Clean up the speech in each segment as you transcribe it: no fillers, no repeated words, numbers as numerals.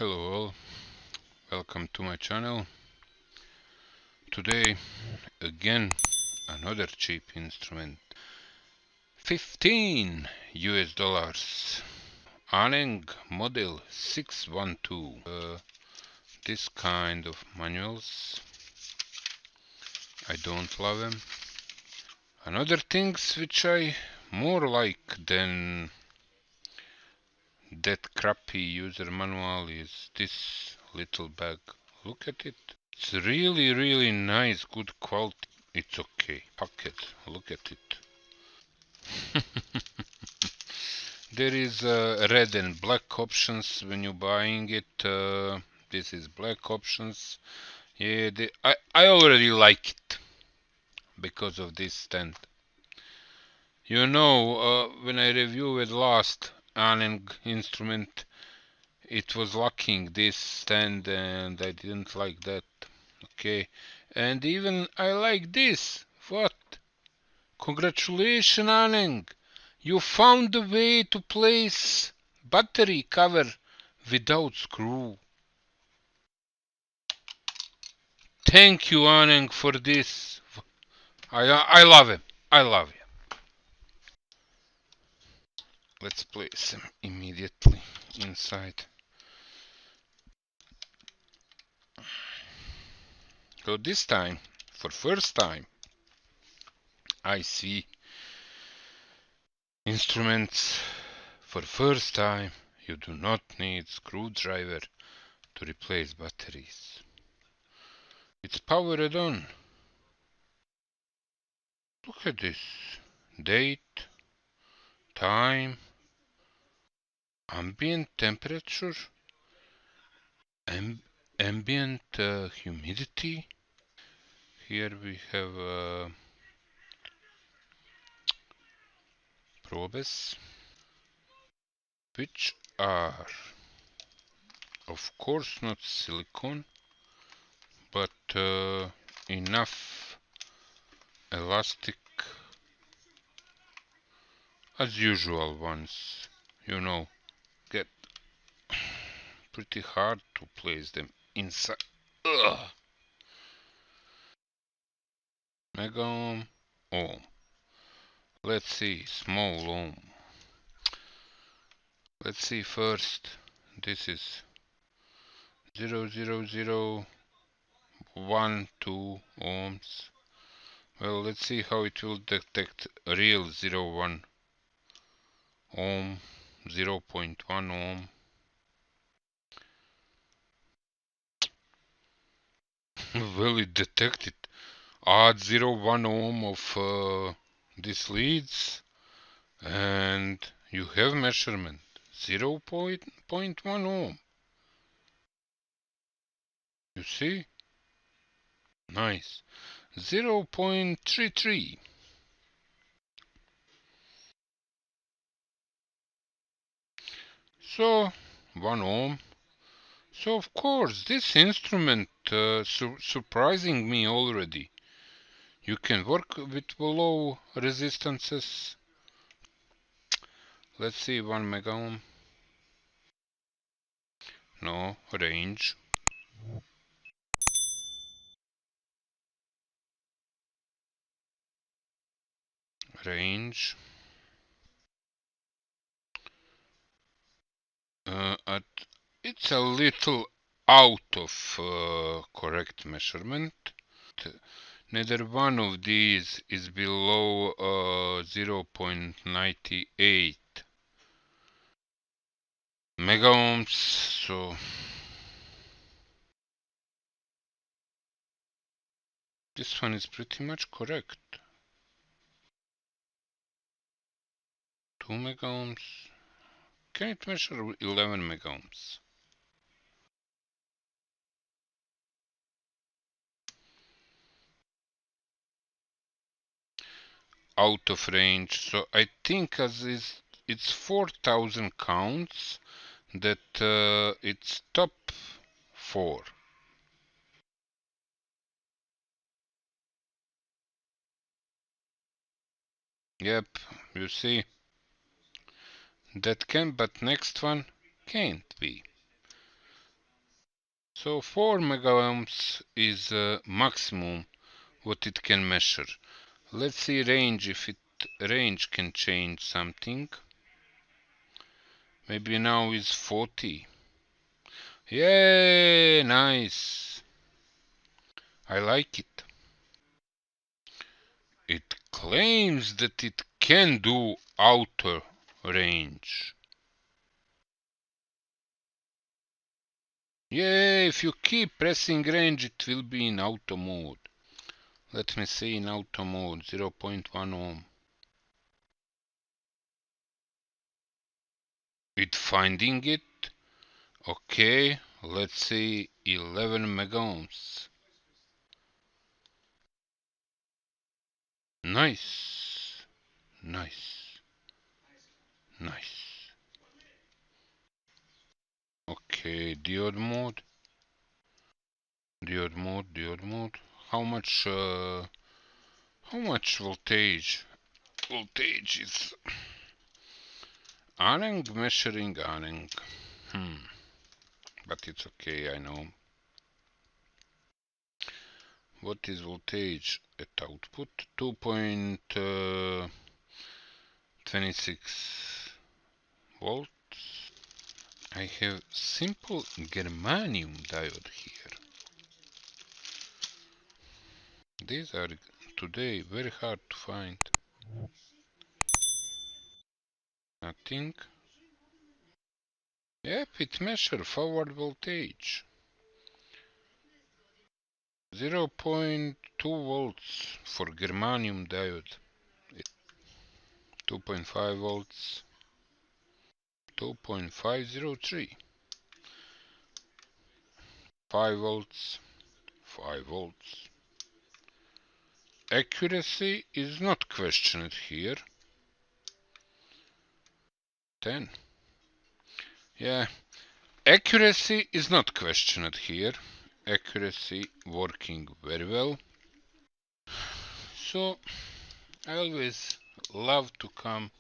Hello all, welcome to my channel. Today again another cheap instrument. 15 US dollars. Aneng model 612. This kind of manuals, I don't love them. Another things which I more like than that crappy user manual is this little bag. Look at it. It's really nice, good quality. It's okay. Pocket. Look at it. There is red and black options when you're buying it. This is black options. Yeah, I already like it because of this stand. You know, when I reviewed last Aneng instrument, it was lacking this stand and I didn't like that. Okay, and even I like this. What? Congratulations, Aneng! You found a way to place battery cover without screw. Thank you, Aneng, for this. I love him. I love him. Let's place him immediately inside. So this time, for first time, I see instruments. For first time, you do not need screwdriver to replace batteries. It's powered on. Look at this. Date, time, ambient temperature, ambient humidity. Here we have probes, which are of course not silicone, but enough elastic as usual ones. You know, get pretty hard to place them inside. Ugh. Mega ohm, ohm. Let's see, small ohm. Let's see first. This is 0.001 ohms. Well, let's see how it will detect real 0.1 ohm, 0.1 ohm. Well, it detected. Add 0.1 ohm of these leads and you have measurement 0.1 ohm. You see? Nice. 0.33. So 1 ohm. So of course this instrument surprising me already. You can work with low resistances. Let's see, 1 mega ohm. No, range. Range. It's a little out of correct measurement. Neither one of these is below 0.98 mega ohms, so this one is pretty much correct. 2 mega ohms. Can it measure 11 mega ohms? Out of range. So I think as it's 4,000 counts that it's top 4. Yep, you see that can, but next one can't be. So 4 megaohms is maximum what it can measure. Let's see range, if it range can change something. Maybe now is 40. Yay, nice. I like it. It claims that it can do outer range. Yeah, if you keep pressing range, it will be in auto mode. Let me see in auto mode, 0.1 ohm. It finding it. Okay, let's see 11 megaohms. Nice, nice, nice. Okay, diode mode, diode mode, diode mode. How much voltage? Voltage is Aneng measuring Aneng. But it's okay, I know. What is voltage at output? 2.26 volts. I have simple germanium diode here. These are today very hard to find. Nothing. Yep, it measures forward voltage. 0.2 volts for germanium diode. 2.5 volts. 2.503. 5 volts. 5 volts. Accuracy is not questioned here. 10. Yeah, accuracy is not questioned here. Accuracy working very well. So I always love to come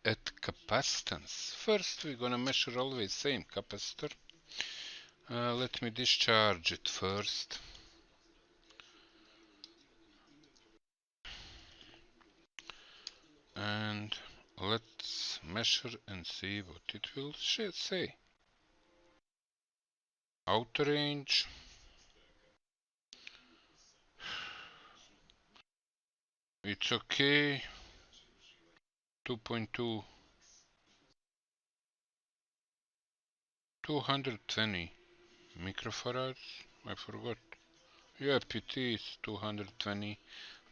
at capacitance. First we're gonna measure always same capacitor. Let me discharge it first. And let's measure and see what it will say. Outer range. It's okay. 2.2. 220 microfarads. I forgot. Yep, it is 220.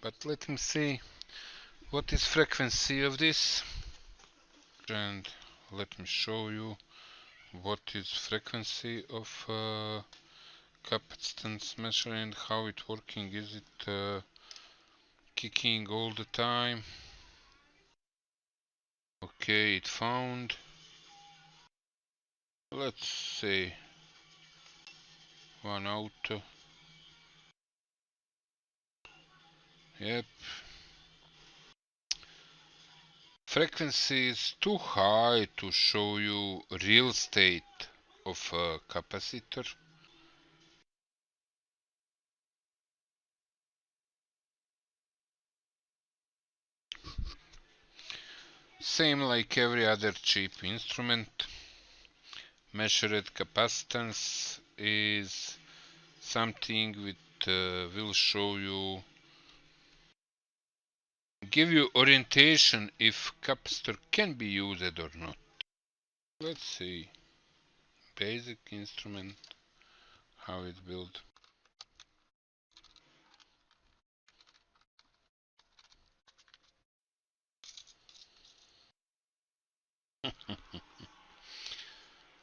But let me see what is frequency of this. And let me show you what is frequency of capacitance measuring, how it working. Is it kicking all the time? Okay, it found. Let's say one out. Yep. Frequency is too high to show you real state of a capacitor. Same like every other cheap instrument. Measured capacitance is something which will show you, give you orientation if capacitor can be used or not. Let's see. Basic instrument, how it's built.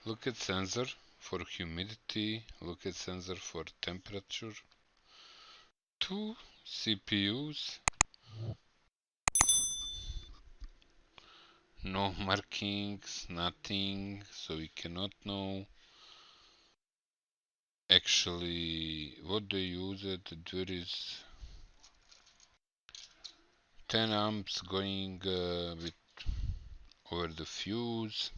Look at sensor for humidity, look at sensor for temperature. Two CPUs, no markings, nothing, so we cannot know actually what they used. There is 10 amps going with over the fuse.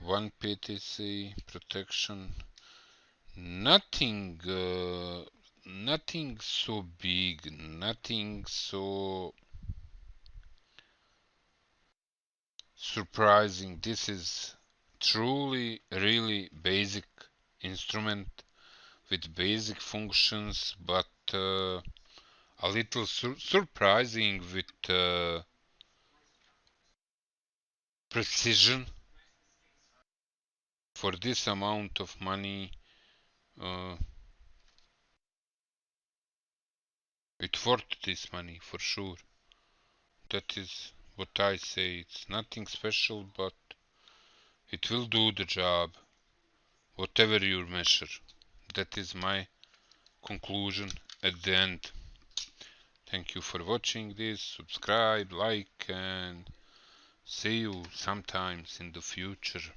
One PTC protection. Nothing, nothing so big, nothing so surprising. This is truly really basic instrument with basic functions, but a little surprising with precision. For this amount of money, uh, it's worth this money for sure. That is what I say. It's nothing special, but it will do the job, whatever you measure. That is my conclusion at the end. Thank you for watching this. Subscribe, like, and see you sometimes in the future.